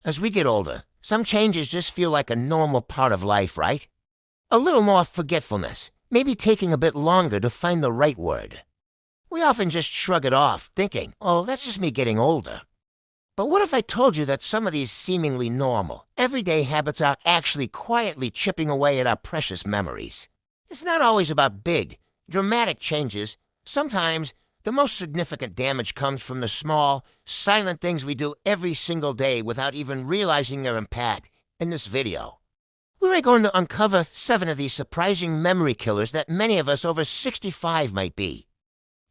As we get older, some changes just feel like a normal part of life, right? A little more forgetfulness, maybe taking a bit longer to find the right word. We often just shrug it off, thinking, oh, that's just me getting older. But what if I told you that some of these seemingly normal, everyday habits are actually quietly chipping away at our precious memories? It's not always about big, dramatic changes. Sometimes the most significant damage comes from the small, silent things we do every single day without even realizing their impact. In this video, we're going to uncover 7 of these surprising memory killers that many of us over 65 might be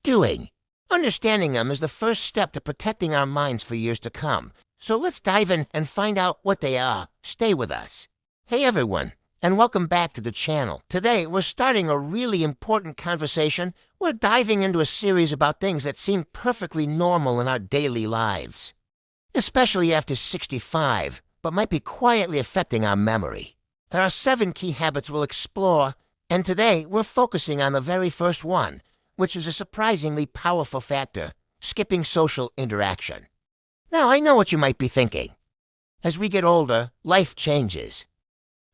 doing. Understanding them is the first step to protecting our minds for years to come. So let's dive in and find out what they are. Stay with us. Hey everyone, and welcome back to the channel. Today, we're starting a really important conversation. We're diving into a series about things that seem perfectly normal in our daily lives, especially after 65, but might be quietly affecting our memory. There are 7 key habits we'll explore, and today we're focusing on the very first one, which is a surprisingly powerful factor: skipping social interaction. Now, I know what you might be thinking. As we get older, life changes.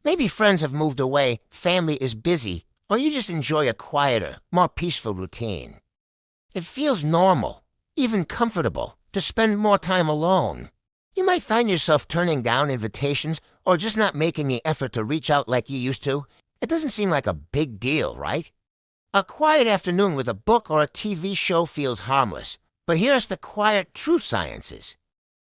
Maybe friends have moved away, family is busy, or you just enjoy a quieter, more peaceful routine. It feels normal, even comfortable, to spend more time alone. You might find yourself turning down invitations or just not making the effort to reach out like you used to. It doesn't seem like a big deal, right? A quiet afternoon with a book or a TV show feels harmless, but here's the quiet truth sciences.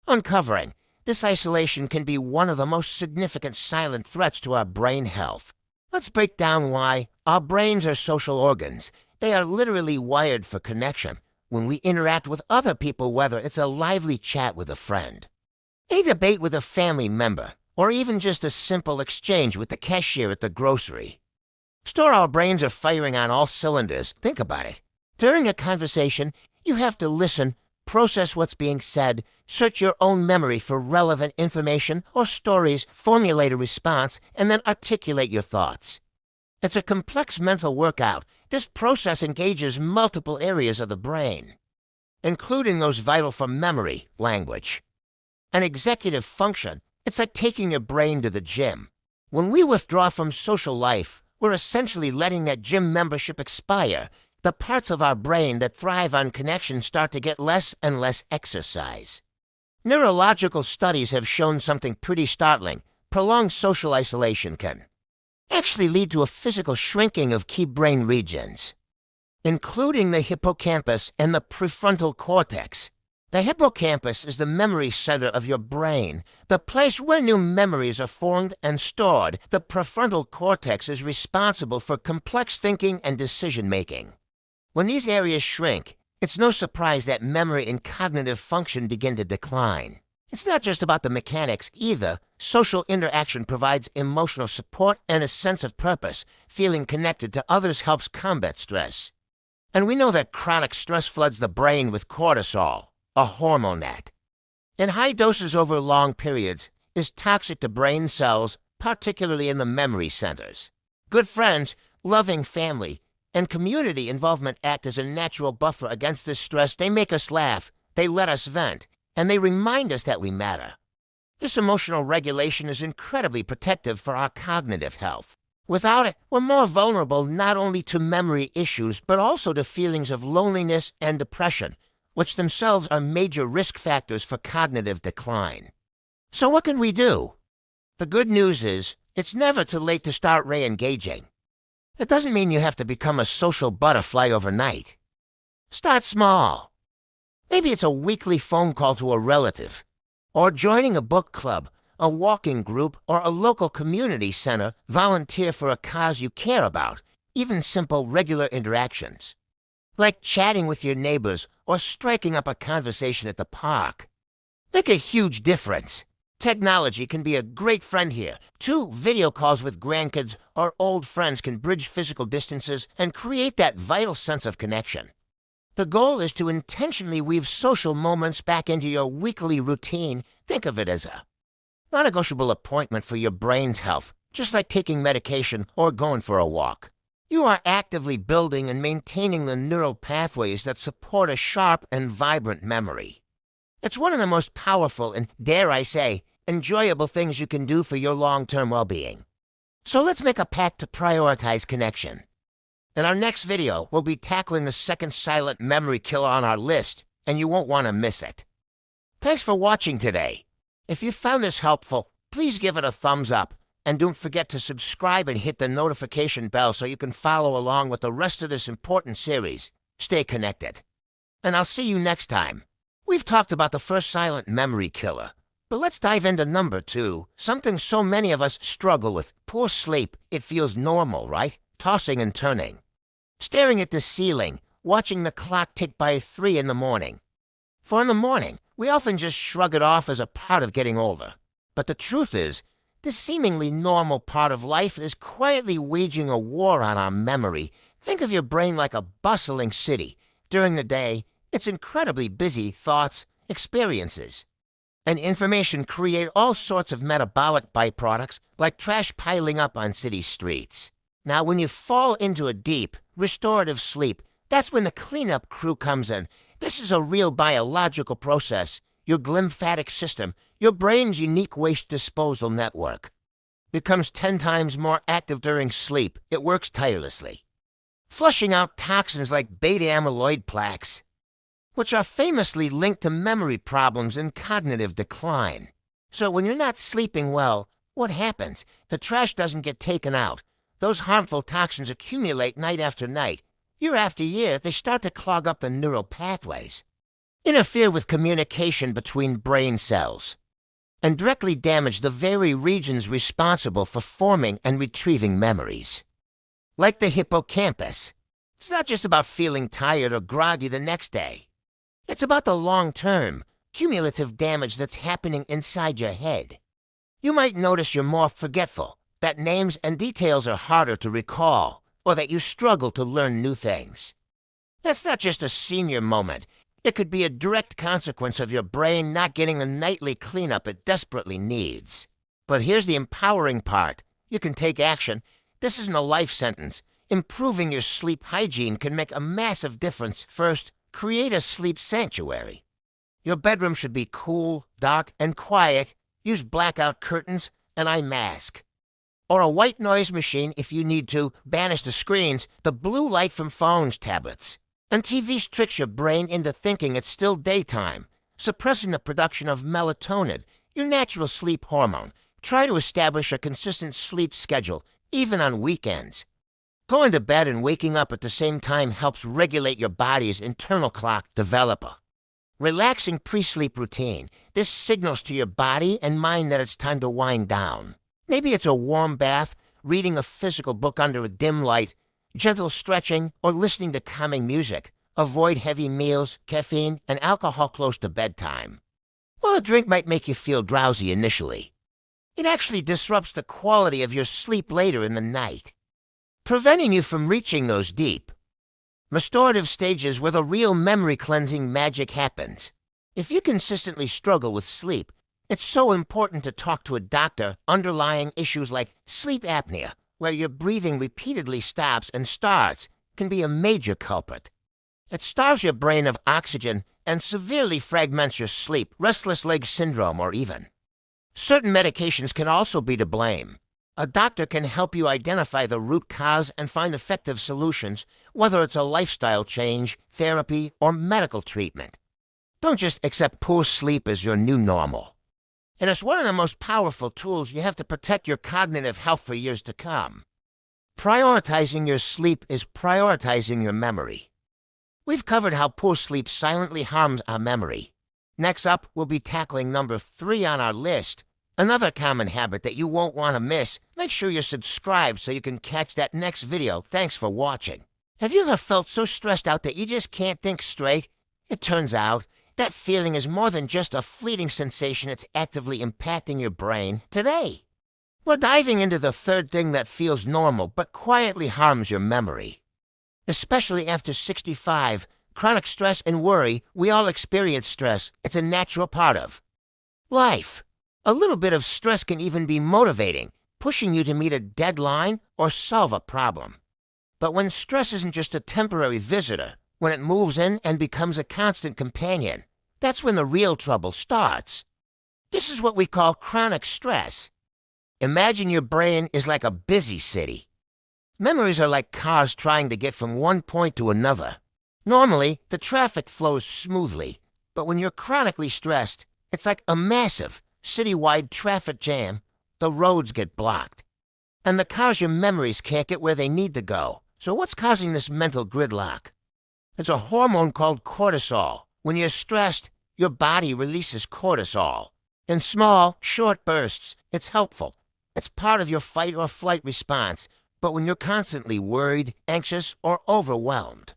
Uncovering this isolation can be one of the most significant silent threats to our brain health. Let's break down why. Our brains are social organs. They are literally wired for connection. When we interact with other people, whether it's a lively chat with a friend, a debate with a family member, or even just a simple exchange with the cashier at the grocery, our brains are firing on all cylinders. Think about it. During a conversation, you have to listen, process what's being said, search your own memory for relevant information or stories, formulate a response, and then articulate your thoughts. It's a complex mental workout. This process engages multiple areas of the brain, including those vital for memory, language, and executive function. It's like taking your brain to the gym. When we withdraw from social life, we're essentially letting that gym membership expire. The parts of our brain that thrive on connection start to get less and less exercise. Neurological studies have shown something pretty startling. Prolonged social isolation can actually lead to a physical shrinking of key brain regions, including the hippocampus and the prefrontal cortex. The hippocampus is the memory center of your brain, the place where new memories are formed and stored. The prefrontal cortex is responsible for complex thinking and decision-making. When these areas shrink, it's no surprise that memory and cognitive function begin to decline. It's not just about the mechanics either. Social interaction provides emotional support and a sense of purpose. Feeling connected to others helps combat stress. And we know that chronic stress floods the brain with cortisol, a hormone that, in high doses over long periods, is toxic to brain cells, particularly in the memory centers. Good friends, loving family, and community involvement act as a natural buffer against this stress. They make us laugh, they let us vent, and they remind us that we matter. This emotional regulation is incredibly protective for our cognitive health. Without it, we're more vulnerable not only to memory issues, but also to feelings of loneliness and depression, which themselves are major risk factors for cognitive decline. So what can we do? The good news is, it's never too late to start re-engaging. It doesn't mean you have to become a social butterfly overnight. Start small. Maybe it's a weekly phone call to a relative, or joining a book club, a walking group, or a local community center. Volunteer for a cause you care about. Even simple, regular interactions, like chatting with your neighbors or striking up a conversation at the park, make a huge difference. Technology can be a great friend here. 2 video calls with grandkids or old friends can bridge physical distances and create that vital sense of connection. The goal is to intentionally weave social moments back into your weekly routine. Think of it as a non-negotiable appointment for your brain's health, just like taking medication or going for a walk. You are actively building and maintaining the neural pathways that support a sharp and vibrant memory. It's one of the most powerful and, dare I say, enjoyable things you can do for your long-term well-being. So let's make a pact to prioritize connection. In our next video, we'll be tackling the second silent memory killer on our list, and you won't want to miss it. Thanks for watching today. If you found this helpful, please give it a thumbs up, and don't forget to subscribe and hit the notification bell so you can follow along with the rest of this important series. Stay connected. And I'll see you next time. We've talked about the first silent memory killer, but let's dive into number 2, something so many of us struggle with. Poor sleep. It feels normal, right? Tossing and turning. Staring at the ceiling, watching the clock tick by 3 in the morning. For in the morning, we often just shrug it off as a part of getting older. But the truth is, this seemingly normal part of life is quietly waging a war on our memory. Think of your brain like a bustling city. During the day, it's incredibly busy thoughts, experiences, and information create all sorts of metabolic byproducts like trash piling up on city streets. Now, when you fall into a deep, restorative sleep, that's when the cleanup crew comes in. This is a real biological process. Your glymphatic system, your brain's unique waste disposal network, becomes 10 times more active during sleep. It works tirelessly, flushing out toxins like beta-amyloid plaques, which are famously linked to memory problems and cognitive decline. So when you're not sleeping well, what happens? The trash doesn't get taken out. Those harmful toxins accumulate night after night. Year after year, they start to clog up the neural pathways, interfere with communication between brain cells, and directly damage the very regions responsible for forming and retrieving memories. Like the hippocampus, it's not just about feeling tired or groggy the next day. It's about the long-term, cumulative damage that's happening inside your head. You might notice you're more forgetful, that names and details are harder to recall, or that you struggle to learn new things. That's not just a senior moment. It could be a direct consequence of your brain not getting the nightly cleanup it desperately needs. But here's the empowering part. You can take action. This isn't a life sentence. Improving your sleep hygiene can make a massive difference. First, create a sleep sanctuary. Your bedroom should be cool, dark, and quiet. Use blackout curtains, an eye mask, or a white noise machine if you need to. Banish the screens, the blue light from phones, tablets, and TVs tricks your brain into thinking it's still daytime, suppressing the production of melatonin, your natural sleep hormone. Try to establish a consistent sleep schedule, even on weekends. Going to bed and waking up at the same time helps regulate your body's internal clock. Develop a relaxing pre-sleep routine. This signals to your body and mind that it's time to wind down. Maybe it's a warm bath, reading a physical book under a dim light, gentle stretching, or listening to calming music. Avoid heavy meals, caffeine, and alcohol close to bedtime. While a drink might make you feel drowsy initially, it actually disrupts the quality of your sleep later in the night, preventing you from reaching those deep, restorative stages where the real memory cleansing magic happens. If you consistently struggle with sleep, it's so important to talk to a doctor. Underlying issues like sleep apnea, where your breathing repeatedly stops and starts, can be a major culprit. It starves your brain of oxygen and severely fragments your sleep. Restless leg syndrome, or even certain medications can also be to blame. A doctor can help you identify the root cause and find effective solutions, whether it's a lifestyle change, therapy, or medical treatment. Don't just accept poor sleep as your new normal. And it's one of the most powerful tools you have to protect your cognitive health for years to come. Prioritizing your sleep is prioritizing your memory. We've covered how poor sleep silently harms our memory. Next up, we'll be tackling number 3 on our list, another common habit that you won't want to miss. Make sure you're subscribed so you can catch that next video. Thanks for watching. Have you ever felt so stressed out that you just can't think straight? It turns out that feeling is more than just a fleeting sensation. It's actively impacting your brain. Today, we're diving into the third thing that feels normal but quietly harms your memory. Especially after 65, chronic stress and worry. We all experience stress. It's a natural part of life. A little bit of stress can even be motivating, pushing you to meet a deadline or solve a problem. But when stress isn't just a temporary visitor, when it moves in and becomes a constant companion, that's when the real trouble starts. This is what we call chronic stress. Imagine your brain is like a busy city. Memories are like cars trying to get from one point to another. Normally, the traffic flows smoothly, but when you're chronically stressed, it's like a massive, citywide traffic jam. The roads get blocked. And the cars your memories can't get where they need to go. So what's causing this mental gridlock? It's a hormone called cortisol. When you're stressed, your body releases cortisol. In small, short bursts, it's helpful. It's part of your fight or flight response. But when you're constantly worried, anxious, or overwhelmed,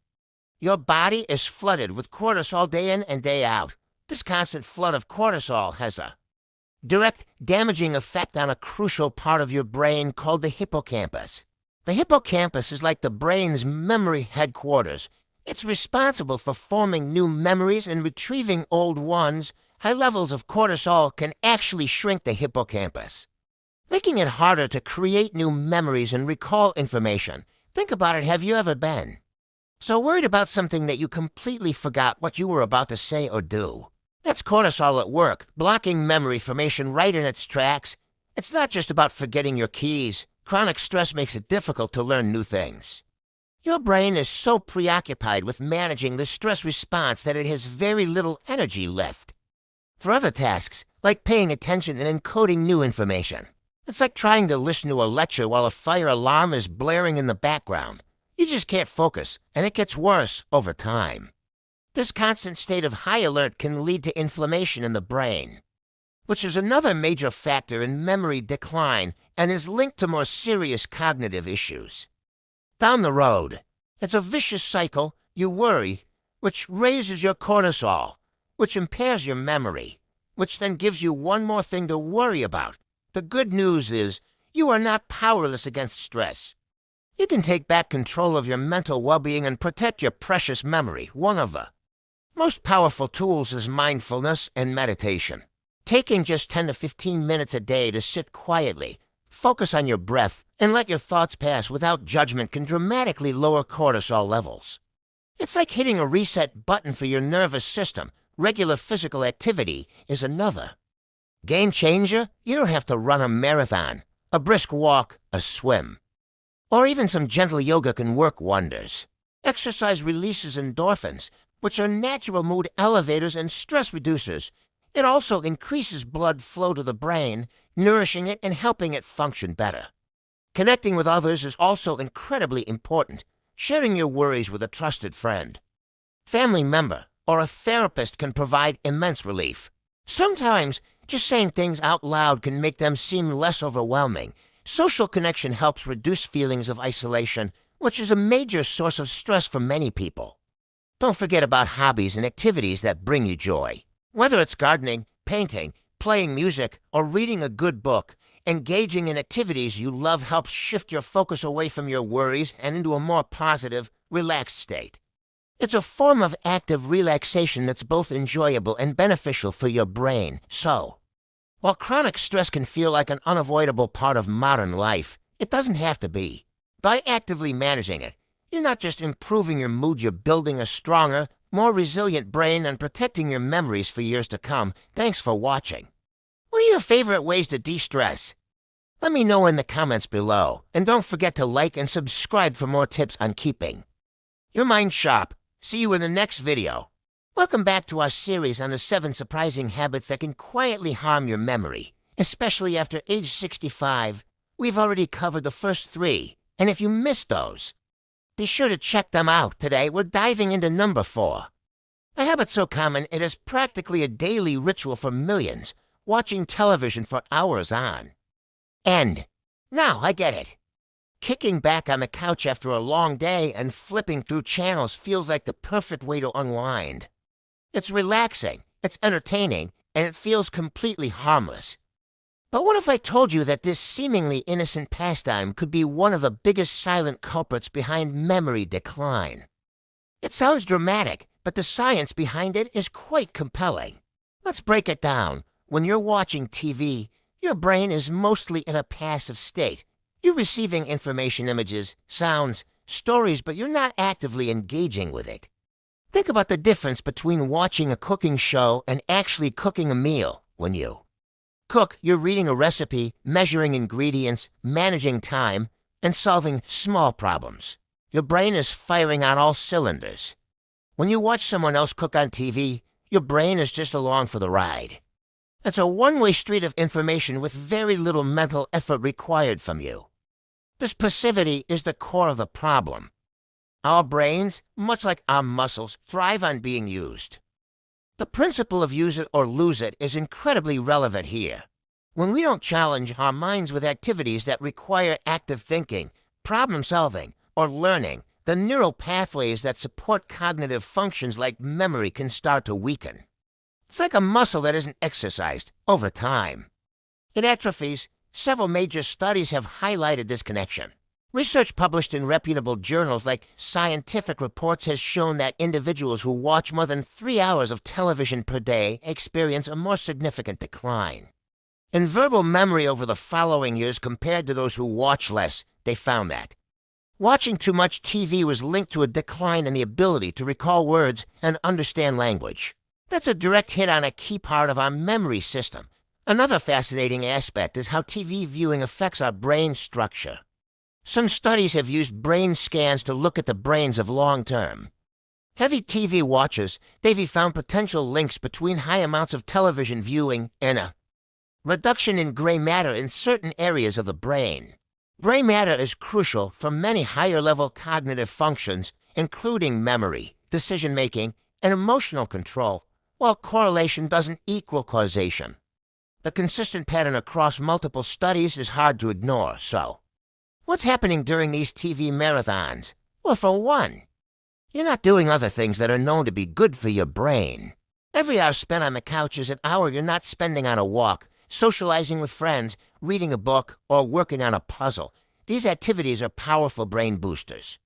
your body is flooded with cortisol day in and day out. This constant flood of cortisol has a direct, damaging effect on a crucial part of your brain called the hippocampus. The hippocampus is like the brain's memory headquarters. It's responsible for forming new memories and retrieving old ones. High levels of cortisol can actually shrink the hippocampus, making it harder to create new memories and recall information. Think about it, have you ever been so worried about something that you completely forgot what you were about to say or do? That's cortisol at work, blocking memory formation right in its tracks. It's not just about forgetting your keys. Chronic stress makes it difficult to learn new things. Your brain is so preoccupied with managing the stress response that it has very little energy left for other tasks, like paying attention and encoding new information. It's like trying to listen to a lecture while a fire alarm is blaring in the background. You just can't focus, and it gets worse over time. This constant state of high alert can lead to inflammation in the brain, which is another major factor in memory decline and is linked to more serious cognitive issues down the road. It's a vicious cycle. You worry, which raises your cortisol, which impairs your memory, which then gives you one more thing to worry about. The good news is you are not powerless against stress. You can take back control of your mental well-being and protect your precious memory. One of the most powerful tools is mindfulness and meditation. Taking just 10 to 15 minutes a day to sit quietly, focus on your breath, and let your thoughts pass without judgment can dramatically lower cortisol levels. It's like hitting a reset button for your nervous system. Regular physical activity is another game changer. You don't have to run a marathon. A brisk walk, a swim, or even some gentle yoga can work wonders. Exercise releases endorphins, which are natural mood elevators and stress reducers. It also increases blood flow to the brain, nourishing it and helping it function better. Connecting with others is also incredibly important. Sharing your worries with a trusted friend, family member, or a therapist can provide immense relief. Sometimes, just saying things out loud can make them seem less overwhelming. Social connection helps reduce feelings of isolation, which is a major source of stress for many people. Don't forget about hobbies and activities that bring you joy. Whether it's gardening, painting, playing music, or reading a good book, engaging in activities you love helps shift your focus away from your worries and into a more positive, relaxed state. It's a form of active relaxation that's both enjoyable and beneficial for your brain. So, while chronic stress can feel like an unavoidable part of modern life, it doesn't have to be. By actively managing it, you're not just improving your mood, you're building a stronger, more resilient brain and protecting your memories for years to come. Thanks for watching. What are your favorite ways to de-stress? Let me know in the comments below. And don't forget to like and subscribe for more tips on keeping your mind sharp. See you in the next video. Welcome back to our series on the 7 surprising habits that can quietly harm your memory, especially after age 65. We've already covered the first 3, and if you missed those, be sure to check them out. Today, we're diving into number 4. A habit so common it is practically a daily ritual for millions, watching television for hours on end. Now, I get it. Kicking back on the couch after a long day and flipping through channels feels like the perfect way to unwind. It's relaxing, it's entertaining, and it feels completely harmless. But what if I told you that this seemingly innocent pastime could be one of the biggest silent culprits behind memory decline? It sounds dramatic, but the science behind it is quite compelling. Let's break it down. When you're watching TV, your brain is mostly in a passive state. You're receiving information, images, sounds, stories, but you're not actively engaging with it. Think about the difference between watching a cooking show and actually cooking a meal. When you cook, you're reading a recipe, measuring ingredients, managing time, and solving small problems. Your brain is firing on all cylinders. When you watch someone else cook on TV, your brain is just along for the ride. It's a one-way street of information with very little mental effort required from you. This passivity is the core of the problem. Our brains, much like our muscles, thrive on being used. The principle of use it or lose it is incredibly relevant here. When we don't challenge our minds with activities that require active thinking, problem solving, or learning, the neural pathways that support cognitive functions like memory can start to weaken. It's like a muscle that isn't exercised over time. It atrophies. Several major studies have highlighted this connection. Research published in reputable journals like Scientific Reports has shown that individuals who watch more than 3 hours of television per day experience a more significant decline. In verbal memory over the following years compared to those who watch less, they found that watching too much TV was linked to a decline in the ability to recall words and understand language. That's a direct hit on a key part of our memory system. Another fascinating aspect is how TV viewing affects our brain structure. Some studies have used brain scans to look at the brains of long-term. Heavy TV watchers, they've found potential links between high amounts of television viewing and a reduction in gray matter in certain areas of the brain. Gray matter is crucial for many higher-level cognitive functions, including memory, decision-making, and emotional control, while correlation doesn't equal causation. The consistent pattern across multiple studies is hard to ignore, so what's happening during these TV marathons? Well, for one, you're not doing other things that are known to be good for your brain. Every hour spent on the couch is an hour you're not spending on a walk, socializing with friends, reading a book, or working on a puzzle. These activities are powerful brain boosters.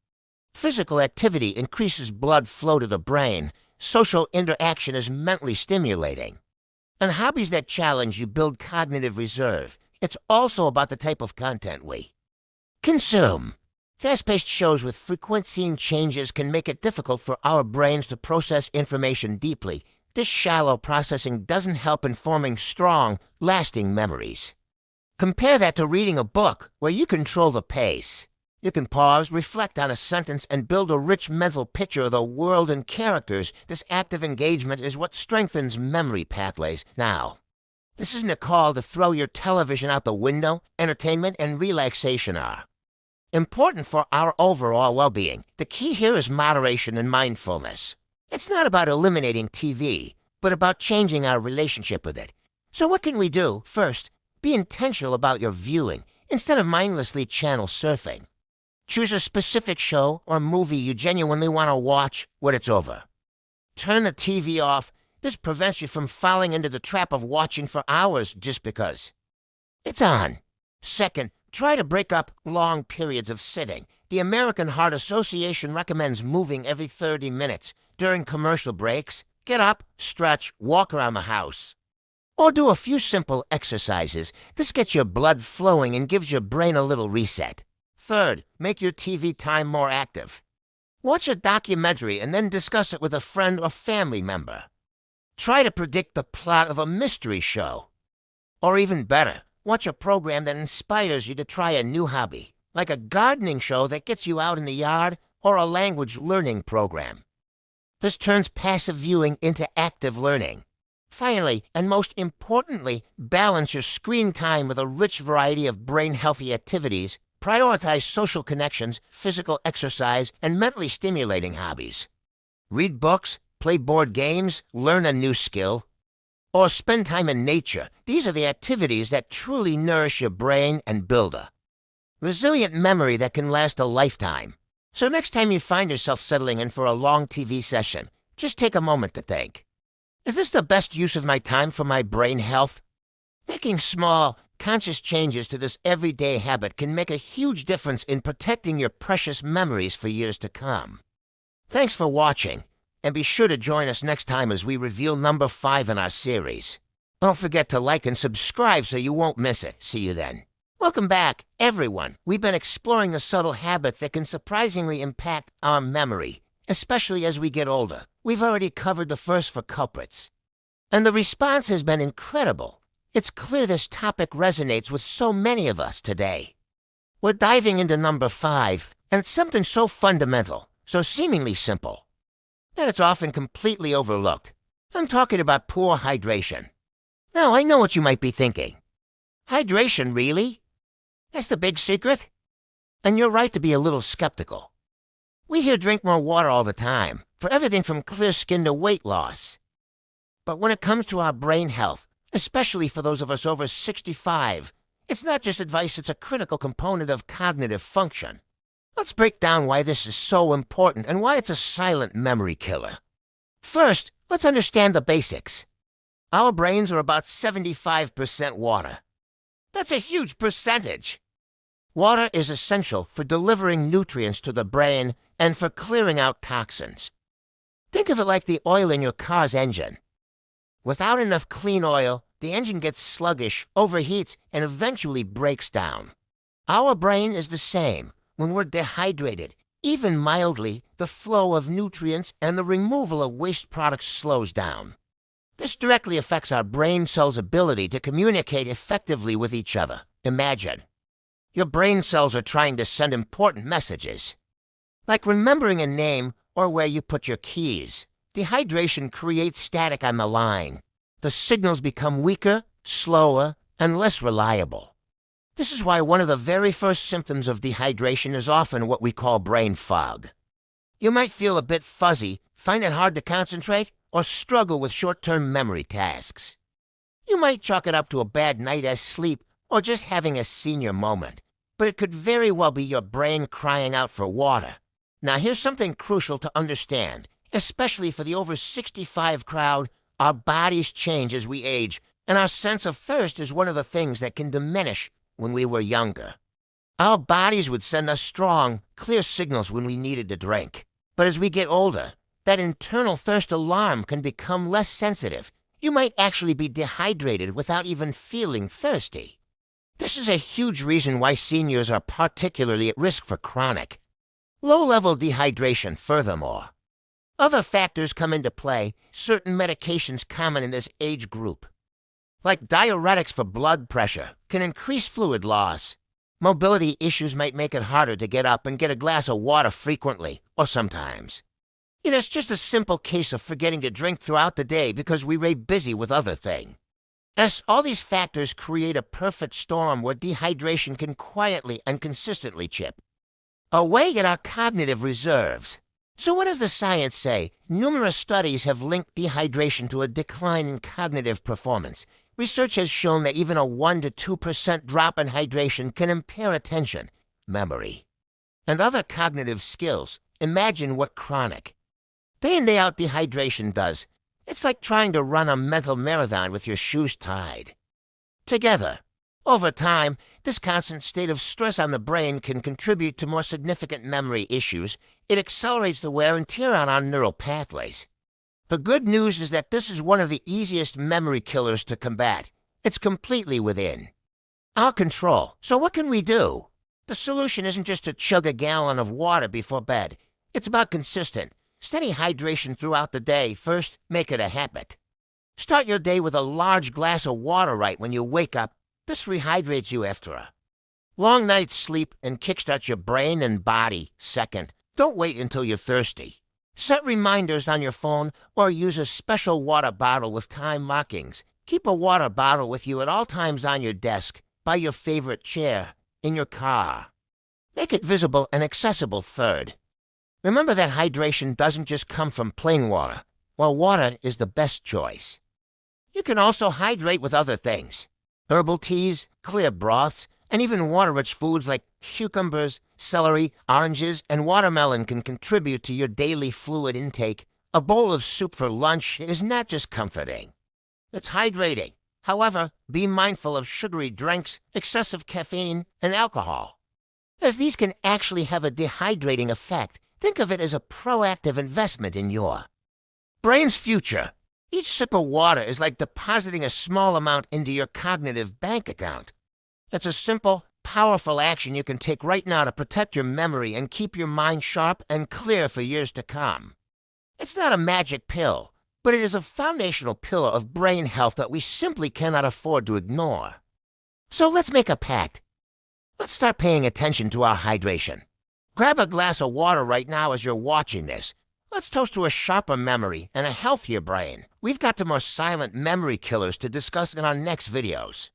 Physical activity increases blood flow to the brain. Social interaction is mentally stimulating. And hobbies that challenge you build cognitive reserve. It's also about the type of content we consume. Fast-paced shows with frequent scene changes can make it difficult for our brains to process information deeply. This shallow processing doesn't help in forming strong, lasting memories. Compare that to reading a book where you control the pace. You can pause, reflect on a sentence, and build a rich mental picture of the world and characters. This active engagement is what strengthens memory pathways. Now, this isn't a call to throw your television out the window. Entertainment and relaxation are important for our overall well-being. The key here is moderation and mindfulness. It's not about eliminating TV, but about changing our relationship with it. So what can we do? First, be intentional about your viewing instead of mindlessly channel surfing. Choose a specific show or movie you genuinely want to watch when it's over. Turn the TV off. This prevents you from falling into the trap of watching for hours just because it's on. Second, try to break up long periods of sitting. The American Heart Association recommends moving every 30 minutes. During commercial breaks, get up, stretch, walk around the house. Or do a few simple exercises. This gets your blood flowing and gives your brain a little reset. Third, make your TV time more active. Watch a documentary and then discuss it with a friend or family member. Try to predict the plot of a mystery show. Or even better, watch a program that inspires you to try a new hobby, like a gardening show that gets you out in the yard or a language learning program. This turns passive viewing into active learning. Finally, and most importantly, balance your screen time with a rich variety of brain-healthy activities. Prioritize social connections, physical exercise, and mentally stimulating hobbies. Read books, play board games, learn a new skill, or spend time in nature. These are the activities that truly nourish your brain and build a resilient memory that can last a lifetime. So next time you find yourself settling in for a long TV session, just take a moment to think, is this the best use of my time for my brain health? Making small, conscious changes to this everyday habit can make a huge difference in protecting your precious memories for years to come. Thanks for watching, and be sure to join us next time as we reveal number 5 in our series. Don't forget to like and subscribe so you won't miss it. See you then. Welcome back, everyone. We've been exploring the subtle habits that can surprisingly impact our memory, especially as we get older. We've already covered the first 4 culprits, and the response has been incredible. It's clear this topic resonates with so many of us today. We're diving into number 5, and it's something so fundamental, so seemingly simple, that it's often completely overlooked. I'm talking about poor hydration. Now, I know what you might be thinking. Hydration, really? That's the big secret? And you're right to be a little skeptical. We hear drink more water all the time, for everything from clear skin to weight loss. But when it comes to our brain health, especially for those of us over 65, it's not just advice, it's a critical component of cognitive function. Let's break down why this is so important and why it's a silent memory killer. First, let's understand the basics. Our brains are about 75% water. That's a huge percentage. Water is essential for delivering nutrients to the brain and for clearing out toxins. Think of it like the oil in your car's engine. Without enough clean oil, the engine gets sluggish, overheats, and eventually breaks down. Our brain is the same. When we're dehydrated, even mildly, the flow of nutrients and the removal of waste products slows down. This directly affects our brain cells' ability to communicate effectively with each other. Imagine. Your brain cells are trying to send important messages. Like remembering a name or where you put your keys. Dehydration creates static on the line. The signals become weaker, slower, and less reliable. This is why one of the very first symptoms of dehydration is often what we call brain fog. You might feel a bit fuzzy, find it hard to concentrate, or struggle with short-term memory tasks. You might chalk it up to a bad night of sleep or just having a senior moment, but it could very well be your brain crying out for water. Now here's something crucial to understand, especially for the over 65 crowd. Our bodies change as we age, and our sense of thirst is one of the things that can diminish when we were younger. Our bodies would send us strong, clear signals when we needed to drink. But as we get older, that internal thirst alarm can become less sensitive. You might actually be dehydrated without even feeling thirsty. This is a huge reason why seniors are particularly at risk for chronic, low-level dehydration furthermore. Other factors come into play, certain medications common in this age group. Like diuretics for blood pressure can increase fluid loss. Mobility issues might make it harder to get up and get a glass of water frequently, or sometimes. It's just a simple case of forgetting to drink throughout the day because we were busy with other things. All these factors create a perfect storm where dehydration can quietly and consistently chip away at our cognitive reserves. So what does the science say? Numerous studies have linked dehydration to a decline in cognitive performance. Research has shown that even a 1 to 2% drop in hydration can impair attention, memory, and other cognitive skills. Imagine what chronic, day in day out dehydration does. It's like trying to run a mental marathon with your shoes tied. Together, over time, this constant state of stress on the brain can contribute to more significant memory issues. It accelerates the wear and tear on our neural pathways. The good news is that this is one of the easiest memory killers to combat. It's completely within our control. So what can we do? The solution isn't just to chug a gallon of water before bed. It's about consistent, steady hydration throughout the day. First, make it a habit. Start your day with a large glass of water right when you wake up. This rehydrates you after a long night's sleep and kickstarts your brain and body. Second, don't wait until you're thirsty. Set reminders on your phone or use a special water bottle with time markings. Keep a water bottle with you at all times on your desk, by your favorite chair, in your car. Make it visible and accessible. Third, remember that hydration doesn't just come from plain water. Well, water is the best choice. You can also hydrate with other things. Herbal teas, clear broths, and even water-rich foods like cucumbers, celery, oranges, and watermelon can contribute to your daily fluid intake. A bowl of soup for lunch is not just comforting. It's hydrating. However, be mindful of sugary drinks, excessive caffeine, and alcohol, as these can actually have a dehydrating effect. Think of it as a proactive investment in your brain's future. Each sip of water is like depositing a small amount into your cognitive bank account. It's a simple, powerful action you can take right now to protect your memory and keep your mind sharp and clear for years to come. It's not a magic pill, but it is a foundational pillar of brain health that we simply cannot afford to ignore. So let's make a pact. Let's start paying attention to our hydration. Grab a glass of water right now as you're watching this. Let's toast to a sharper memory and a healthier brain. We've got the more silent memory killers to discuss in our next videos.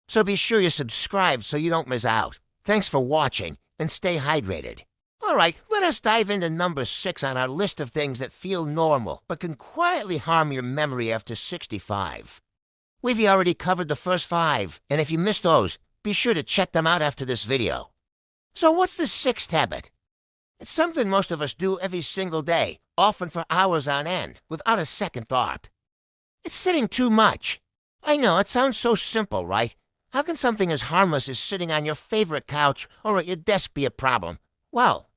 So be sure you subscribe so you don't miss out. Thanks for watching, and stay hydrated. All right, let us dive into number 6 on our list of things that feel normal but can quietly harm your memory after 65. We've already covered the first 5, and if you missed those, be sure to check them out after this video. So what's the 6th habit? It's something most of us do every single day, often for hours on end, without a second thought. It's sitting too much. I know, it sounds so simple, right? How can something as harmless as sitting on your favorite couch or at your desk be a problem? Well,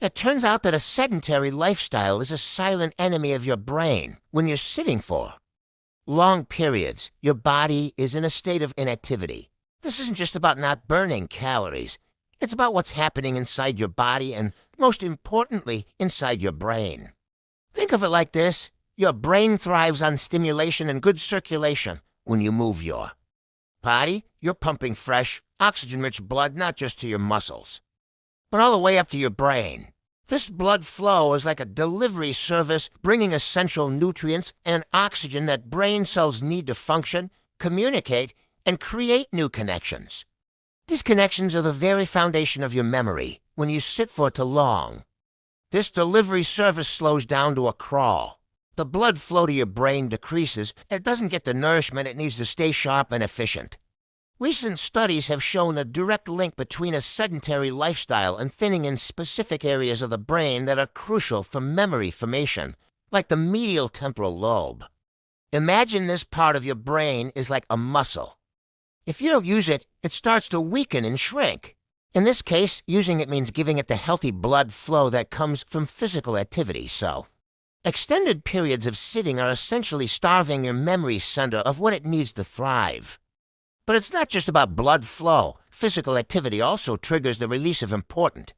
it turns out that a sedentary lifestyle is a silent enemy of your brain when you're sitting for long periods. Your body is in a state of inactivity. This isn't just about not burning calories. It's about what's happening inside your body and, most importantly, inside your brain. Think of it like this. Your brain thrives on stimulation and good circulation when you move your body. You're pumping fresh, oxygen-rich blood not just to your muscles, but all the way up to your brain. This blood flow is like a delivery service bringing essential nutrients and oxygen that brain cells need to function, communicate, and create new connections. These connections are the very foundation of your memory when you sit for too long. This delivery service slows down to a crawl. The blood flow to your brain decreases, and it doesn't get the nourishment it needs to stay sharp and efficient. Recent studies have shown a direct link between a sedentary lifestyle and thinning in specific areas of the brain that are crucial for memory formation, like the medial temporal lobe. Imagine this part of your brain is like a muscle. If you don't use it, it starts to weaken and shrink. In this case, using it means giving it the healthy blood flow that comes from physical activity, so extended periods of sitting are essentially starving your memory center of what it needs to thrive. But it's not just about blood flow. Physical activity also triggers the release of important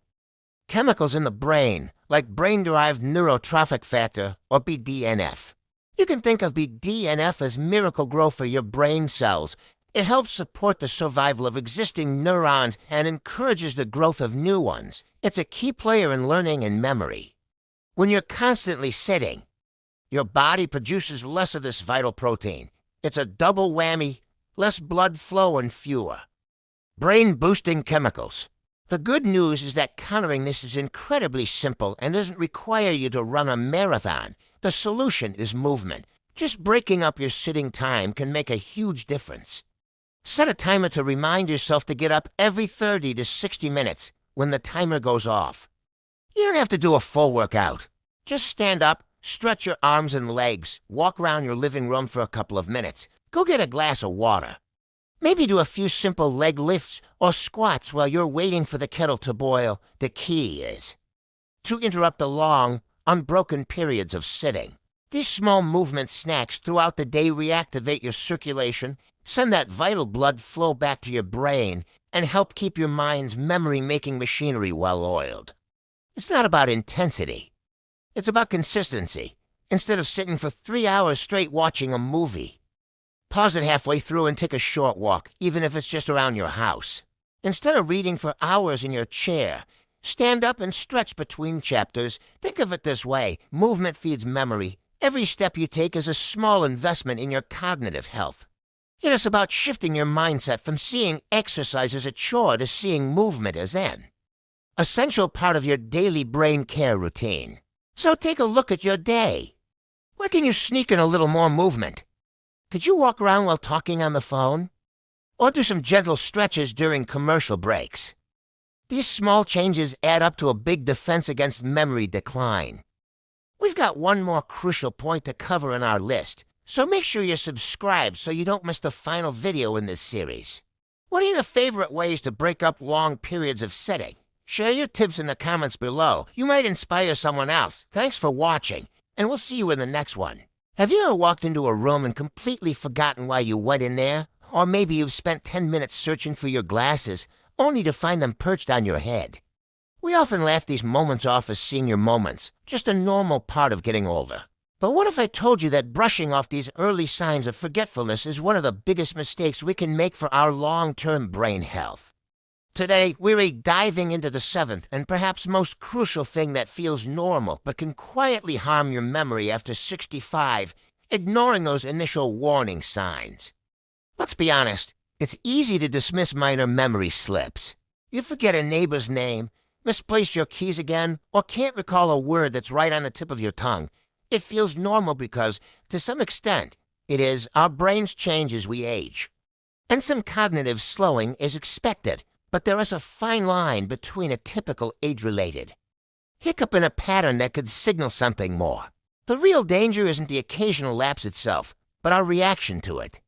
chemicals in the brain, like brain-derived neurotrophic factor, or BDNF. You can think of BDNF as miracle grow for your brain cells. It helps support the survival of existing neurons and encourages the growth of new ones. It's a key player in learning and memory. When you're constantly sitting, your body produces less of this vital protein. It's a double whammy. Less blood flow and fewer brain-boosting chemicals. The good news is that countering this is incredibly simple and doesn't require you to run a marathon. The solution is movement. Just breaking up your sitting time can make a huge difference. Set a timer to remind yourself to get up every 30 to 60 minutes when the timer goes off. You don't have to do a full workout. Just stand up, stretch your arms and legs, walk around your living room for a couple of minutes. Go get a glass of water. Maybe do a few simple leg lifts or squats while you're waiting for the kettle to boil. The key is to interrupt the long, unbroken periods of sitting. These small movement snacks throughout the day reactivate your circulation, send that vital blood flow back to your brain, and help keep your mind's memory-making machinery well-oiled. It's not about intensity. It's about consistency. Instead of sitting for 3 hours straight watching a movie, pause it halfway through and take a short walk, even if it's just around your house. Instead of reading for hours in your chair, stand up and stretch between chapters. Think of it this way. Movement feeds memory. Every step you take is a small investment in your cognitive health. It is about shifting your mindset from seeing exercise as a chore to seeing movement as an essential part of your daily brain care routine. So take a look at your day. Where can you sneak in a little more movement? Could you walk around while talking on the phone? Or do some gentle stretches during commercial breaks? These small changes add up to a big defense against memory decline. We've got one more crucial point to cover in our list, so make sure you're subscribed so you don't miss the final video in this series. What are your favorite ways to break up long periods of sitting? Share your tips in the comments below. You might inspire someone else. Thanks for watching, and we'll see you in the next one. Have you ever walked into a room and completely forgotten why you went in there? Or maybe you've spent 10 minutes searching for your glasses, only to find them perched on your head. We often laugh these moments off as senior moments, just a normal part of getting older. But what if I told you that brushing off these early signs of forgetfulness is one of the biggest mistakes we can make for our long-term brain health? Today, we're diving into the seventh and perhaps most crucial thing that feels normal but can quietly harm your memory after 65, ignoring those initial warning signs. Let's be honest, it's easy to dismiss minor memory slips. You forget a neighbor's name, misplaced your keys again, or can't recall a word that's right on the tip of your tongue. It feels normal because, to some extent, it is our brains change as we age. And some cognitive slowing is expected, but there is a fine line between a typical age-related hiccup and a pattern that could signal something more. The real danger isn't the occasional lapse itself, but our reaction to it.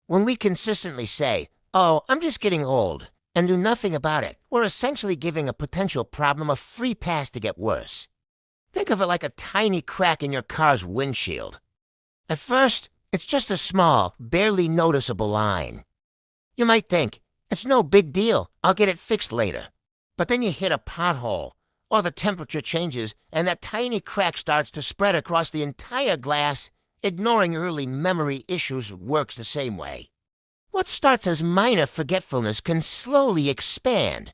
When we consistently say, "Oh, I'm just getting old," and do nothing about it, we're essentially giving a potential problem a free pass to get worse. Think of it like a tiny crack in your car's windshield. At first, it's just a small, barely noticeable line. You might think, "It's no big deal, I'll get it fixed later." But then you hit a pothole, or the temperature changes, and that tiny crack starts to spread across the entire glass. Ignoring early memory issues works the same way. What starts as minor forgetfulness can slowly expand,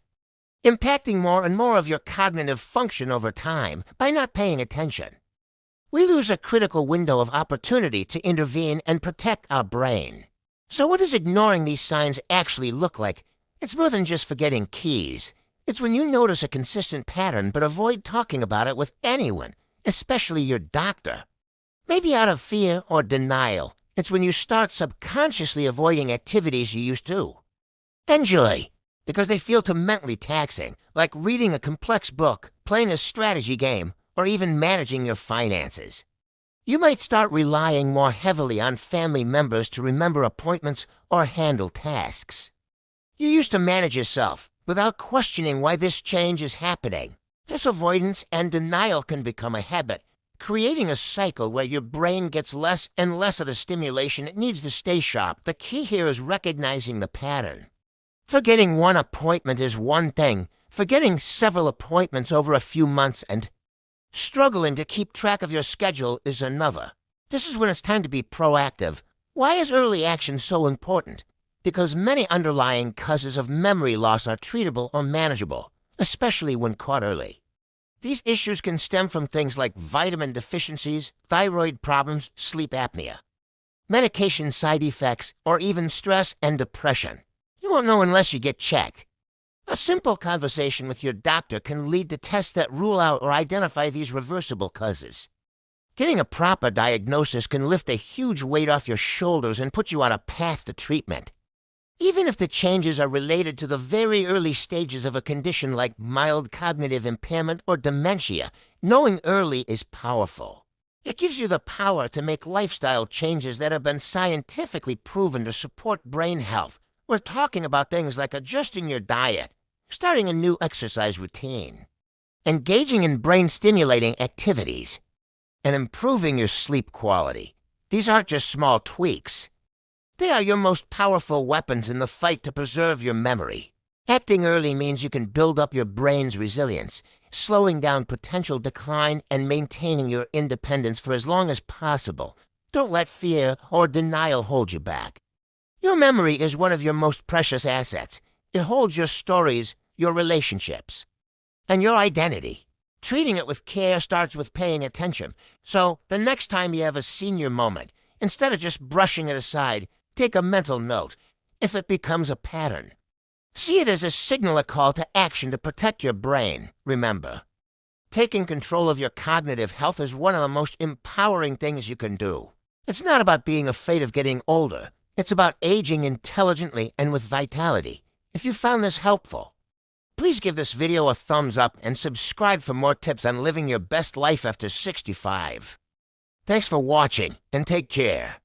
impacting more and more of your cognitive function over time by not paying attention. We lose a critical window of opportunity to intervene and protect our brain. So what does ignoring these signs actually look like? It's more than just forgetting keys. It's when you notice a consistent pattern but avoid talking about it with anyone, especially your doctor. Maybe out of fear or denial. It's when you start subconsciously avoiding activities you used to enjoy because they feel too mentally taxing, like reading a complex book, playing a strategy game, or even managing your finances. You might start relying more heavily on family members to remember appointments or handle tasks. You used to manage yourself without questioning why this change is happening. This avoidance and denial can become a habit, creating a cycle where your brain gets less and less of the stimulation it needs to stay sharp. The key here is recognizing the pattern. Forgetting one appointment is one thing. Forgetting several appointments over a few months and struggling to keep track of your schedule is another. This is when it's time to be proactive. Why is early action so important? Because many underlying causes of memory loss are treatable or manageable, especially when caught early. These issues can stem from things like vitamin deficiencies, thyroid problems, sleep apnea, medication side effects, or even stress and depression. You won't know unless you get checked. A simple conversation with your doctor can lead to tests that rule out or identify these reversible causes. Getting a proper diagnosis can lift a huge weight off your shoulders and put you on a path to treatment. Even if the changes are related to the very early stages of a condition like mild cognitive impairment or dementia, knowing early is powerful. It gives you the power to make lifestyle changes that have been scientifically proven to support brain health. We're talking about things like adjusting your diet, starting a new exercise routine, engaging in brain-stimulating activities, and improving your sleep quality. These aren't just small tweaks. They are your most powerful weapons in the fight to preserve your memory. Acting early means you can build up your brain's resilience, slowing down potential decline and maintaining your independence for as long as possible. Don't let fear or denial hold you back. Your memory is one of your most precious assets. It holds your stories, your relationships, and your identity. Treating it with care starts with paying attention. So, the next time you have a senior moment, instead of just brushing it aside, take a mental note. If it becomes a pattern, see it as a signal, a call to action to protect your brain. Remember, taking control of your cognitive health is one of the most empowering things you can do. It's not about being afraid of getting older. It's about aging intelligently and with vitality. If you found this helpful, please give this video a thumbs up and subscribe for more tips on living your best life after 65. Thanks for watching, and take care.